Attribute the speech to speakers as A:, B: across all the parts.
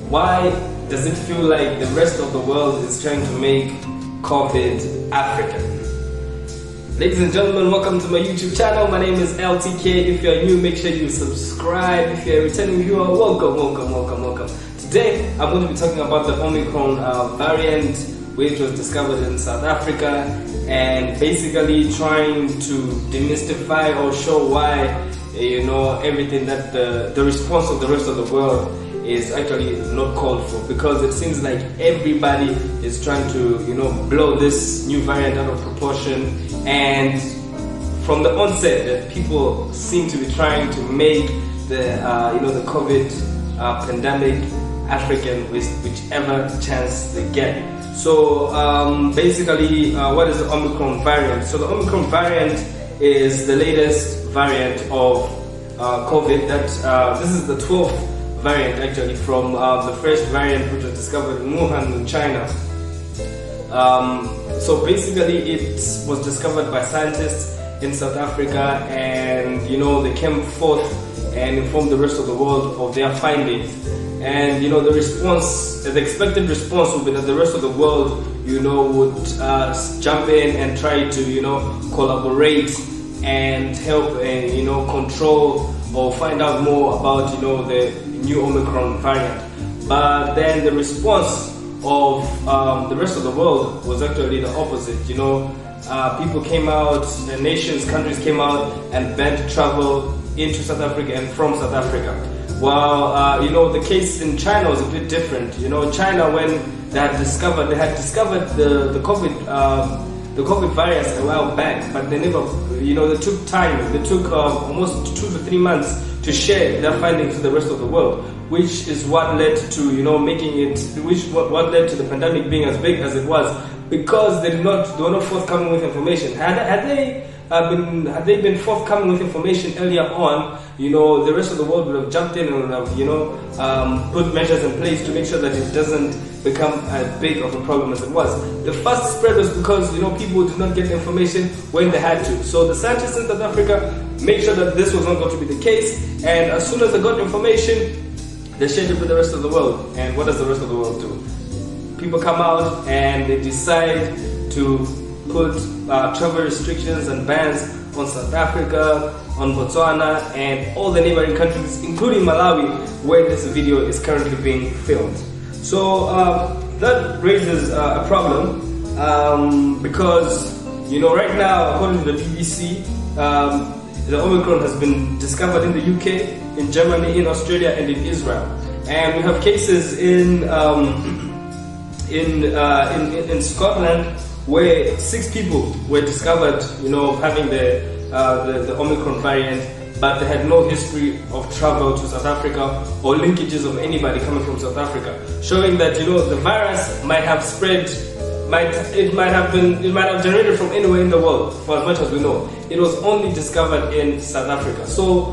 A: Why does it feel like the rest of the world is trying to make COVID African? Ladies and gentlemen, welcome to my YouTube channel. My name is LTK. If you are new, make sure you subscribe. If you are a returning viewer, welcome. Today, I'm going to be talking about the Omicron variant, which was discovered in South Africa, and basically trying to demystify or show why, everything that the response of the rest of the world is actually not called for, because it seems like everybody is trying to, blow this new variant out of proportion. And from the onset, people seem to be trying to make the COVID pandemic African with whichever chance they get. So basically, what is the Omicron variant? So the Omicron variant is the latest variant of COVID. This is the 12th variant actually from the first variant which was discovered in Wuhan in China. So basically it was discovered by scientists in South Africa, and they came forth and informed the rest of the world of their findings. And the expected response would be that the rest of the world would jump in and try to collaborate and help and control or find out more about the new Omicron variant. But then the response of the rest of the world was actually the opposite. People came out, countries came out and banned travel into South Africa and from South Africa. While the case in China was a bit different. China, when they had discovered the COVID virus a while back, but they never, they took time. They took almost 2 to 3 months to share their findings to the rest of the world, which is what led to what led to the pandemic being as big as it was, because they were not forthcoming with information. Had they been forthcoming with information earlier on, the rest of the world would have jumped in and would have put measures in place to make sure that it doesn't become as big of a problem as it was. The fast spread was because people did not get information when they had to. So the scientists in South Africa made sure that this was not going to be the case, and as soon as they got information, they shared it with the rest of the world. And what does the rest of the world do? People come out and they decide to put travel restrictions and bans on South Africa, on Botswana, and all the neighboring countries, including Malawi, where this video is currently being filmed. So that raises a problem because right now, according to the BBC, the Omicron has been discovered in the UK, in Germany, in Australia, and in Israel, and we have cases in Scotland where 6 people were discovered, having the Omicron variant, but they had no history of travel to South Africa or linkages of anybody coming from South Africa, showing that the virus might have spread. It might have generated from anywhere in the world, for as much as we know. It was only discovered in South Africa. So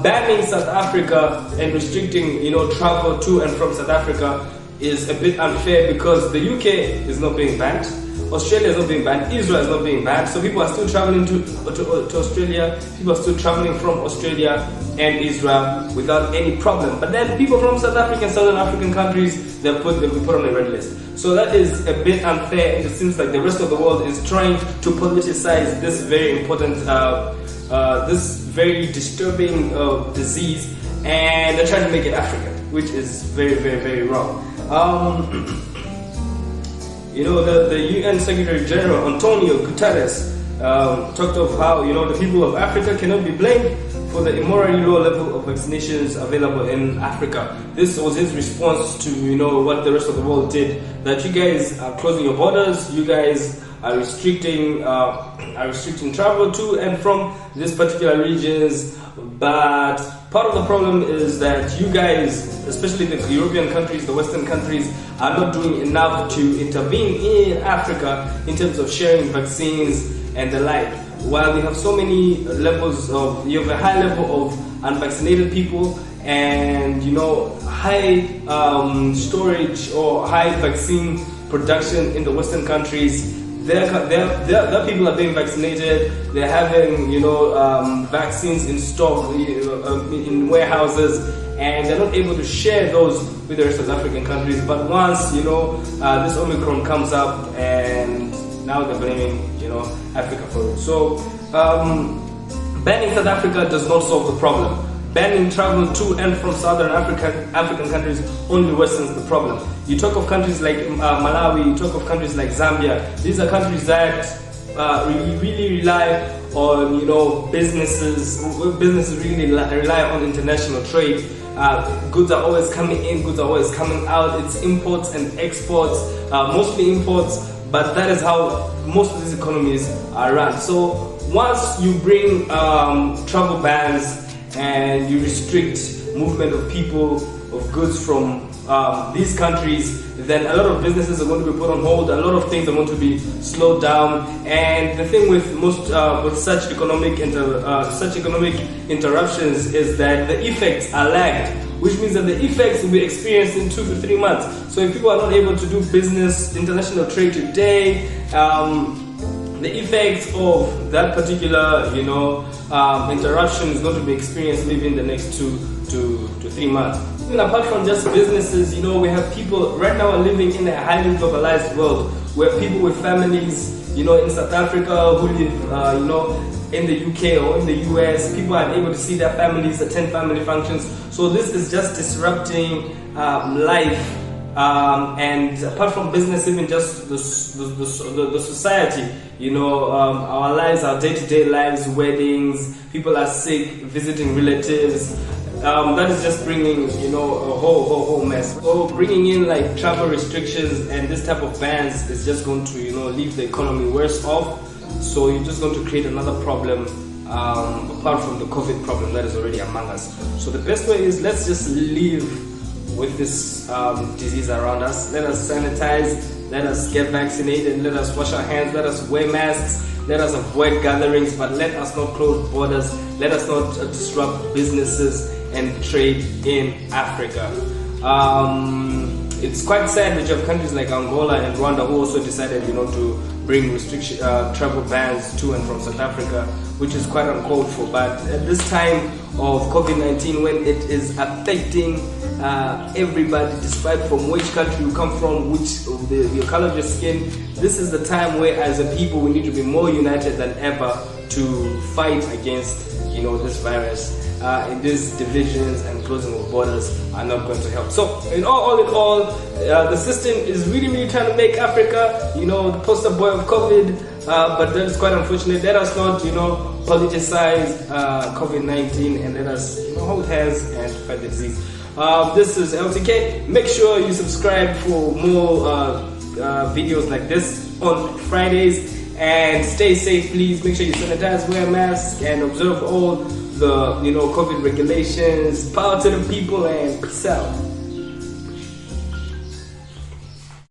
A: banning South Africa and restricting travel to and from South Africa is a bit unfair, because the UK is not being banned, Australia is not being banned, Israel is not being banned. So people are still traveling to Australia, people are still traveling from Australia and Israel without any problem. But then people from South Africa and Southern African countries, they'll be put on a red list. So that is a bit unfair, and it seems like the rest of the world is trying to politicize this very important, this very disturbing disease, and they're trying to make it African, which is very, very, very wrong. The UN Secretary General Antonio Guterres talked of how the people of Africa cannot be blamed for the immorally low level of vaccinations available in Africa. This was his response to what the rest of the world did, that you guys are closing your borders, you guys are restricting travel to and from these particular regions. But part of the problem is that you guys, especially the European countries, the Western countries, are not doing enough to intervene in Africa in terms of sharing vaccines and the like. While we have so many levels of, you have a high level of unvaccinated people and high storage or high vaccine production in the Western countries, their people are being vaccinated. They're having vaccines in stock in warehouses, and they're not able to share those with the rest of the African countries. But once this Omicron comes up, and now they're blaming Africa for it. So banning South Africa does not solve the problem. Banning travel to and from southern African countries only worsens the problem. You talk of countries like Malawi, you talk of countries like Zambia. These are countries that really rely on businesses. Businesses really rely on international trade. Goods are always coming in, goods are always coming out. It's imports and exports, mostly imports, but that is how most of these economies are run. So once you bring travel bans and you restrict movement of people, of goods from these countries, then a lot of businesses are going to be put on hold. A lot of things are going to be slowed down. And the thing with with such economic interruptions is that the effects are lagged, which means that the effects will be experienced in 2 to 3 months. So if people are not able to do business, international trade today, the effects of that particular interruption is going to be experienced maybe in the next 2 to 3 months. Even apart from just businesses, we have people right now are living in a highly globalized world where people with families, in South Africa who live, in the UK or in the US, people are able to see their families, attend family functions. So this is just disrupting life. And apart from business, even just the society, our lives, our day-to-day lives, weddings, people are sick, visiting relatives. That is just bringing, a whole mess. So bringing in like travel restrictions and this type of bans is just going to, leave the economy worse off. So you're just going to create another problem apart from the COVID problem that is already among us. So the best way is let's just live with this disease around us. Let us sanitize, let us get vaccinated, let us wash our hands, let us wear masks, let us avoid gatherings, but let us not close borders, let us not disrupt businesses and trade in Africa. It's quite sad that you have countries like Angola and Rwanda who also decided to bring travel bans to and from South Africa, which is quite uncalled for. But at this time of COVID-19, when it is affecting everybody, despite from which country you come from, your color of your skin, this is the time where as a people we need to be more united than ever to fight against this virus. In these divisions and closing of borders are not going to help. So in all, the system is really trying to make Africa, the poster boy of COVID, but that is quite unfortunate. Let us not, politicize COVID-19 and let us hold hands and fight the disease. This is LTK. Make sure you subscribe for more videos like this on Fridays, and stay safe, please. Make sure you sanitize, wear masks, and observe all the COVID regulations. Power to the people, and peace out.